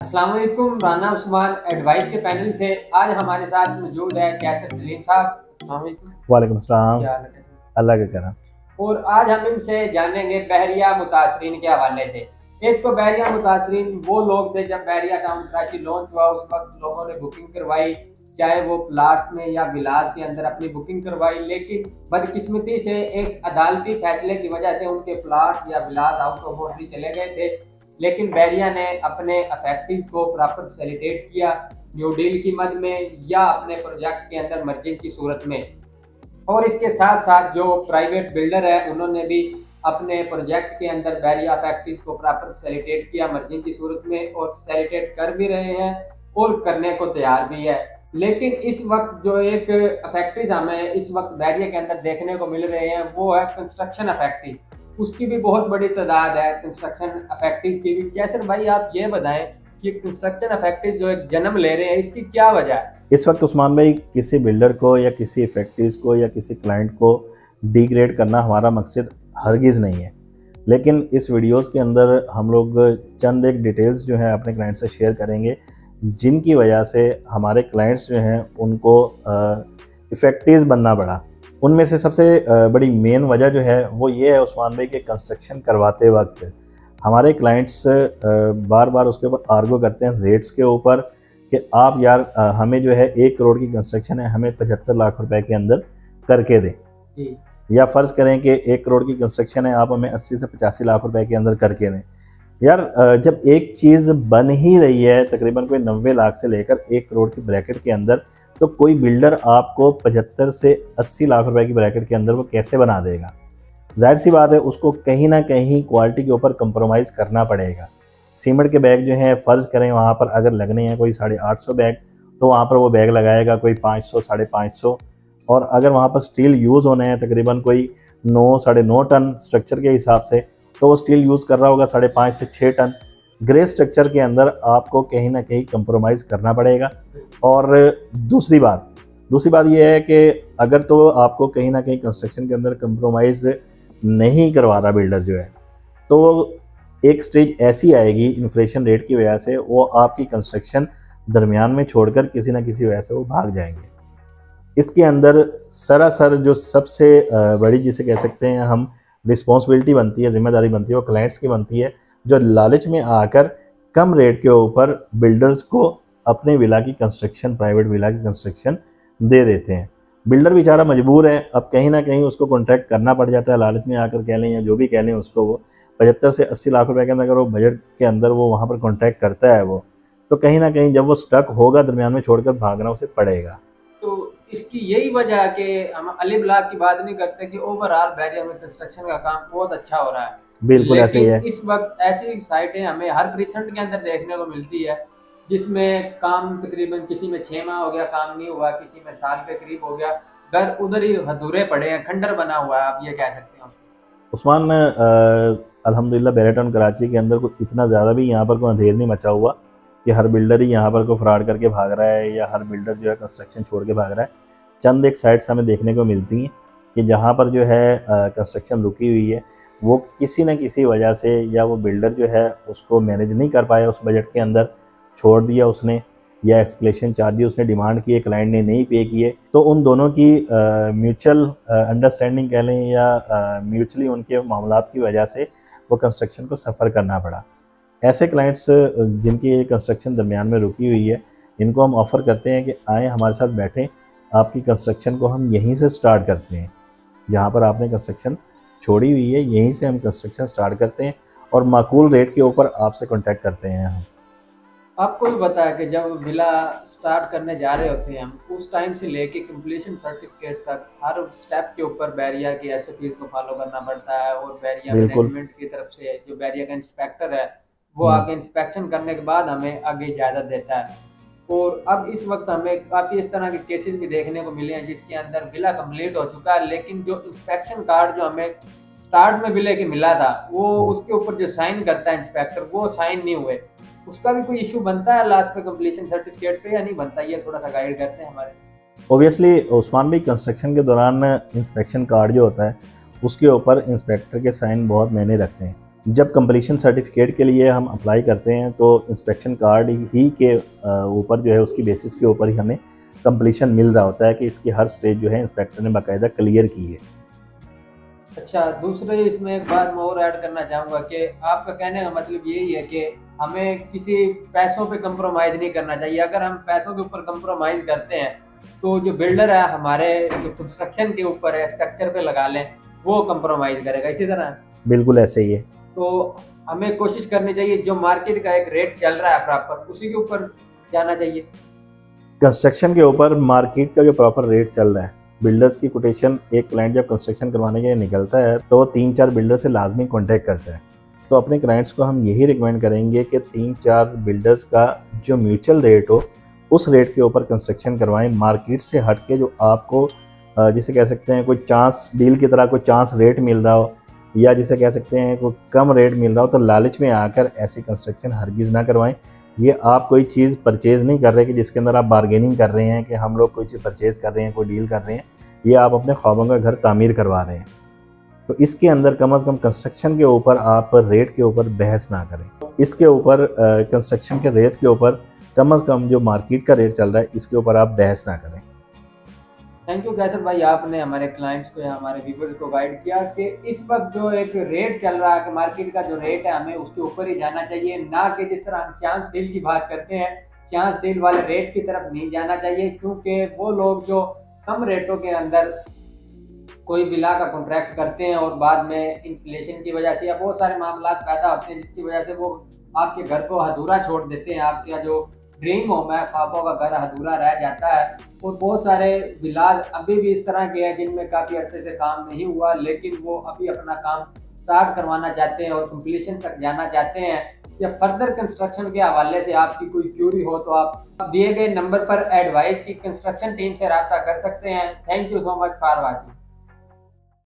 अस्सलाम वालेकुम। राना उस्मान एडवाइस के पैनल से आज हमारे साथ मौजूद है कैसर सलीम साहब। अस्सलाम वालेकुम। वालेकुम सलाम। क्या हाल है? अल्लाह का करम। और आज हम इनसे जानेंगे बहरिया मुतासरीन के हवाले से। एक तो बहरिया मुतासरीन वो लोग थे, जब बहरिया टाउन कराची लॉन्च हुआ उस वक्त लोगों ने बुकिंग करवाई, चाहे वो प्लाट्स में या विलास के अंदर अपनी बुकिंग करवाई, लेकिन बदकिस्मती से एक अदालती फैसले की वजह से उनके प्लाट्स या विलास आउट ऑफ ऑर्डर चले गए थे। लेकिन बहरिया ने अपने अफेक्टिव को प्रॉपर फैसिलिटेट किया न्यू डील की मद में या अपने प्रोजेक्ट के अंदर मर्जिंग की सूरत में। और इसके साथ साथ जो प्राइवेट बिल्डर है उन्होंने भी अपने प्रोजेक्ट के अंदर बैरिया फैक्ट्रीज को प्रॉपर फैसिलिटेट किया मर्जिंग की सूरत में, और फैसिलिटेट कर भी रहे हैं और करने को तैयार भी है। लेकिन इस वक्त जो एक फैक्ट्रीज हमें इस वक्त बैरिया के अंदर देखने को मिल रहे हैं वो है कंस्ट्रक्शन फैक्ट्रीज। उसकी भी बहुत बड़ी तादाद है कंस्ट्रक्शन फैक्ट्रीज की भी। कैसर भाई आप ये बताएं कि कंस्ट्रक्शन फैक्ट्रीज जो एक जन्म ले रहे हैं इसकी क्या वजह है? इस वक्त उस्मान भाई किसी बिल्डर को या किसी फैक्ट्रीज को या किसी क्लाइंट को डिग्रेड करना हमारा मकसद हरगिज़ नहीं है। लेकिन इस वीडियोस के अंदर हम लोग चंद एक डिटेल्स जो है अपने क्लाइंट से शेयर करेंगे, जिनकी वजह से हमारे क्लाइंट्स जो हैं उनको इफ़ेक्टिव बनना पड़ा। उनमें से सबसे बड़ी मेन वजह जो है वो ये है उस्मान भाई के कंस्ट्रक्शन करवाते वक्त हमारे क्लाइंट्स बार बार उसके ऊपर आर्गो करते हैं रेट्स के ऊपर कि आप यार हमें जो है 1 करोड़ की कंस्ट्रक्शन है, हमें 75 लाख रुपए के अंदर करके दें। या फ़र्ज़ करें कि 1 करोड़ की कंस्ट्रक्शन है, आप हमें 80 से 85 लाख रुपए के अंदर करके दें। यार जब एक चीज़ बन ही रही है तकरीबन कोई 90 लाख से लेकर 1 करोड़ की ब्रैकेट के अंदर, तो कोई बिल्डर आपको 75 से 80 लाख रुपए की ब्रैकेट के अंदर वो कैसे बना देगा? जाहिर सी बात है उसको कहीं ना कहीं क्वालिटी के ऊपर कंप्रोमाइज़ करना पड़ेगा। सीमेंट के बैग जो हैं फ़र्ज़ करें वहाँ पर अगर लगने हैं कोई 850 बैग, तो वहाँ पर वो बैग लगाएगा कोई 500 550। और अगर वहाँ पर स्टील यूज़ होने हैं तकरीबन कोई 9 साढ़े 9 टन स्ट्रक्चर के हिसाब से, तो वो स्टील यूज़ कर रहा होगा 5.5 से 6 टन। ग्रे स्ट्रक्चर के अंदर आपको कहीं ना कहीं कंप्रोमाइज़ करना पड़ेगा। और दूसरी बात यह है कि अगर तो आपको कहीं ना कहीं कंस्ट्रक्शन के अंदर कंप्रोमाइज़ नहीं करवा रहा बिल्डर जो है, तो एक स्टेज ऐसी आएगी इन्फ्लेशन रेट की वजह से वो आपकी कंस्ट्रक्शन दरमियान में छोड़कर किसी ना किसी वजह से वो भाग जाएंगे। इसके अंदर सरासर जो सबसे बड़ी जिसे कह सकते हैं हम रिस्पॉन्सिबिलिटी बनती है, जिम्मेदारी बनती है, वो क्लाइंट्स की बनती है, जो लालच में आकर कम रेट के ऊपर बिल्डर्स को अपने विला की कंस्ट्रक्शन, प्राइवेट विला की कंस्ट्रक्शन दे देते हैं। बिल्डर बेचारा मजबूर है, अब कहीं ना कहीं उसको कॉन्ट्रैक्ट करना पड़ जाता है, लालच में आकर कह लें या जो भी कह लें उसको, वो 75 से 80 लाख रुपए के अंदर अगर वो बजट के अंदर वो वहाँ पर कॉन्ट्रैक्ट करता है वो, तो कहीं ना कहीं जब वो स्टक होगा दरमियान में छोड़कर भागना उसे पड़ेगा। तो इसकी यही वजह है कि हम अली ब्लॉक की बात नहीं करते कि ओवरऑल बैरिया में कंस्ट्रक्शन का काम बहुत अच्छा हो रहा है। बिल्कुल ऐसे ही है। लेकिन इस वक्त ऐसी साइटें हमें हर क्रिसेंट के अंदर देखने को मिलती है जिसमें काम तकरीबन किसी में 6 माह हो गया काम नहीं हुआ, किसी में साल के करीब हो गया, घर उधर ही अधूरे पड़े हैं, खंडर बना हुआ है, आप ये कह सकते हो। उस्मान अल्हम्दुलिल्लाह बैरिया टाउन कराची के अंदर कोई इतना ज़्यादा भी यहाँ पर कोई अंधेर नहीं मचा हुआ कि हर बिल्डर ही यहाँ पर कोई फ्रॉड करके भाग रहा है या हर बिल्डर जो है कंस्ट्रक्शन छोड़ के भाग रहा है। चंद एक साइट्स हमें देखने को मिलती हैं कि जहाँ पर जो है कंस्ट्रक्शन रुकी हुई है, वो किसी न किसी वजह से या वो बिल्डर जो है उसको मैनेज नहीं कर पाया, उस बजट के अंदर छोड़ दिया उसने, या एक्सक्लेशन चार्जेस उसने डिमांड किए, क्लाइंट ने नहीं पे किए, तो उन दोनों की म्यूचुअल अंडरस्टैंडिंग कह लें या म्यूचुअली उनके मामलात की वजह से वो कंस्ट्रक्शन को सफ़र करना पड़ा। ऐसे क्लाइंट्स जिनकी कंस्ट्रक्शन दरमियान में रुकी हुई है, इनको हम ऑफ़र करते हैं कि आएँ हमारे साथ बैठें, आपकी कंस्ट्रक्शन को हम यहीं से स्टार्ट करते हैं, जहाँ पर आपने कंस्ट्रक्शन छोड़ी हुई है यहीं से हम कंस्ट्रक्शन स्टार्ट करते हैं और माकूल रेट के ऊपर आपसे कॉन्टैक्ट करते हैं हम। आपको भी पता है कि जब विला स्टार्ट करने जा रहे होते हैं हम, उस टाइम से लेके कंप्लीशन सर्टिफिकेट तक हर स्टेप के ऊपर बैरिया की एसओपीज को फॉलो करना पड़ता है, और बैरिया बिल्कुल। मैनेजमेंट की तरफ से जो बैरिया का इंस्पेक्टर है वो आगे इंस्पेक्शन करने के बाद हमें आगे इजाज़त देता है। और अब इस वक्त हमें काफ़ी इस तरह के केसेस भी देखने को मिले हैं जिसके अंदर विला कंप्लीट हो चुका है, लेकिन जो इंस्पेक्शन कार्ड जो हमें स्टार्ट में विले के मिला था वो उसके ऊपर जो साइन करता है इंस्पेक्टर वो साइन नहीं हुए। उसका भी कोई इशू बनता है लास्ट पे कंप्लीशन सर्टिफिकेट पे या नहीं बनता? ये थोड़ा सा गाइड करते हैं हमारे। ओबियसली उस्मान भाई कंस्ट्रक्शन के दौरान इंस्पेक्शन कार्ड जो होता है उसके ऊपर इंस्पेक्टर के साइन बहुत मायने रखते हैं। जब कंप्लीशन सर्टिफिकेट के लिए हम अप्लाई करते हैं तो इंस्पेक्शन कार्ड ही के ऊपर जो है उसकी बेसिस के ऊपर ही हमें कंप्लीशन मिल रहा होता है कि इसकी हर स्टेज जो है इंस्पेक्टर ने बाकायदा क्लियर की है। अच्छा, दूसरे इसमें एक बात मैं और ऐड करना चाहूँगा कि आपका कहने का मतलब यही है कि हमें किसी पैसों पे कंप्रोमाइज़ नहीं करना चाहिए। अगर हम पैसों के ऊपर कंप्रोमाइज़ करते हैं तो जो बिल्डर है हमारे जो कंस्ट्रक्शन के ऊपर है, स्ट्रक्चर पे लगा लें, वो कंप्रोमाइज़ करेगा। इसी तरह बिल्कुल ऐसे ही है। तो हमें कोशिश करनी चाहिए जो मार्केट का एक रेट चल रहा है प्रॉपर, उसी के ऊपर जाना चाहिए। कंस्ट्रक्शन के ऊपर मार्केट का जो प्रॉपर रेट चल रहा है, बिल्डर्स की कोटेशन, एक क्लाइंट जब कंस्ट्रक्शन करवाने के लिए निकलता है तो वो 3-4 बिल्डर से लाजमी कॉन्टैक्ट करता है। तो अपने क्लाइंट्स को हम यही रिकमेंड करेंगे कि 3-4 बिल्डर्स का जो म्यूचुअल रेट हो उस रेट के ऊपर कंस्ट्रक्शन करवाएं। मार्केट से हट के जो आपको जिसे कह सकते हैं कोई चांस डील की तरह कोई चांस रेट मिल रहा हो या जिसे कह सकते हैं कोई कम रेट मिल रहा हो, तो लालच में आकर ऐसी कंस्ट्रक्शन हरगिज़ ना करवाएं। ये आप कोई चीज़ परचेज़ नहीं कर रहे कि जिसके अंदर आप बार्गेनिंग कर रहे हैं कि हम लोग कोई चीज़ परचेज़ कर रहे हैं, कोई डील कर रहे हैं। ये आप अपने ख्वाबों का घर तामीर करवा रहे हैं। तो इसके अंदर कम से कम कंस्ट्रक्शन के ऊपर आप रेट के ऊपर बहस ना करें। इसके ऊपर कंस्ट्रक्शन के रेट के ऊपर कम से कम जो मार्केट का रेट चल रहा है इसके ऊपर आप बहस ना करें। थैंक यू कैसर भाई, आपने हमारे क्लाइंट्स को या हमारे व्यूअर्स को गाइड किया कि इस वक्त जो एक रेट चल रहा है कि मार्केट का जो रेट है हमें उसके ऊपर ही जाना चाहिए, ना कि जिस तरह हम चांस डील की बात करते हैं चांस डील वाले रेट की तरफ नहीं जाना चाहिए। क्योंकि वो लोग जो कम रेटों के अंदर कोई विला का कॉन्ट्रैक्ट करते हैं और बाद में इन्फ्लेशन की वजह से या बहुत सारे मामला पैदा होते हैं जिसकी वजह से वो आपके घर को अधूरा छोड़ देते हैं। आपका जो ड्रीम होम है, ख्वाबों का घर अधूरा रह जाता है। और बहुत सारे विलाज अभी भी इस तरह के हैं जिनमें काफ़ी अर्से से काम नहीं हुआ, लेकिन वो अभी अपना काम स्टार्ट करवाना चाहते हैं और कंप्लीशन तक जाना चाहते हैं। या फर्दर कंस्ट्रक्शन के हवाले से आपकी कोई क्यूरी हो तो आप दिए गए नंबर पर एडवाइस की कंस्ट्रक्शन टीम से रब्ता कर सकते हैं। Thank you so much for watching.